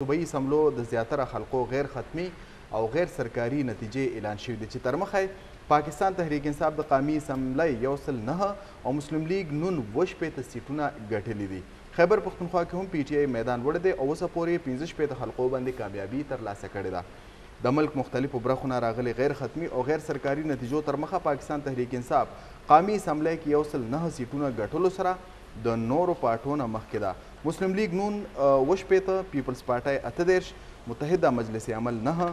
صوبایي اسمبلو د زیاتره حلقو غیر ختمي او غیر سرکاري نتیجې اعلان شوي دي چې تر مخه پاکستان تحریک انصاف د قومي اسمبلی 109 او مسلم لیگ نون 80 سیټونه ګټلي دي. خیبر پښتونخوا کې هم پی ټی آی میدان وړی دی او اوسه پورې 15 حلقو باندې کامیابي ترلاسه کړې ده. د ملک مختلفو برخو نه راغلي غیر ختمي او غیر سرکاري نتیجو تر مخه پاکستان تحریک انصاف قومي اسمبلی کې 109 سیټونه ګټلو سره د نورو پارټو نه مخکې ده. مسلم لیگ نون 80 پیپلز پارټۍ 38 متحده مجلس عمل 9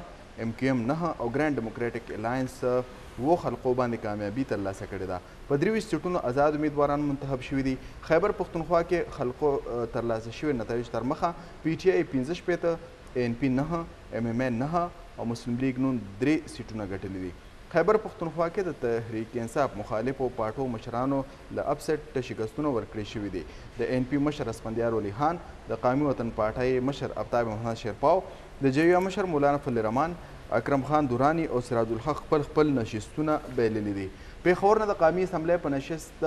ام کیو ایم 9 او ګرینډ ډیموکریټک الائنس 7 حلقو باندې کامیابي ترلاسه کړې ده. په 23 سیټونو آزاد امیدواران منتخب شوي دي. خیبر پښتونخوا کې خلقو ترلاسه شوي نتایج تر مخه پی ټی آی 15 ان پی 9 ام ایم ای 9 او مسلم لیگ نون 3 سیټونه ګټلي دي. خیبر پښتونخوا کې د تحریک انصاف مخالفو پارټو مشرانو له اپسټ شکستونه ورکړې شوي دي. د ان پی مشر اسفندیار ولی خان، د قومي وطن پارټۍ مشر آفتاب محمد شیرپاو، د جیویا مشر مولانا فضل رحمان، اکرم خان دورانی او سراج الحق خپل نشستونه بایللي دي. پېښور نه د قومي اسمبلی په نشست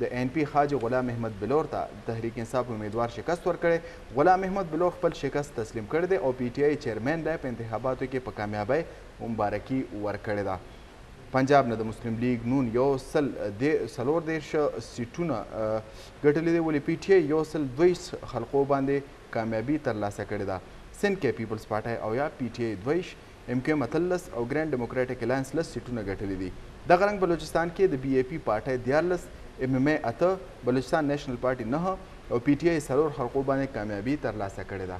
د ان پی خاج غلام احمد بلور ته تحریک انصاف امیدوار شکست ورکړی. غلام احمد بلور خپل شکست تسلیم کړی دی او پی ټی آی چیرمین دی په انتخاباتو کې په کامیابۍ مبارکي ورکړې ده. پنجاب نه د مسلم لیگ نون 140 سیټونه ګټلي دي ولې پی ټی آی 122 حلقو باندې کامیابي ترلاسه کړې ده. سند کې پیپلز پارټۍ او یا پی ټی آی 22 ام کیو ایم 13 او ګرینډ ډیموکریټک الائنس 10 سیټونه ګټلي دي. دغه رنګ بلوچستان کې د بی اے پي پارټۍ 14 ام ایم ای 8 بلوچستان نیشنل پارټي 9 او پی ټی آی 4 حلقو باندې کامیابي ترلاسه کړې ده.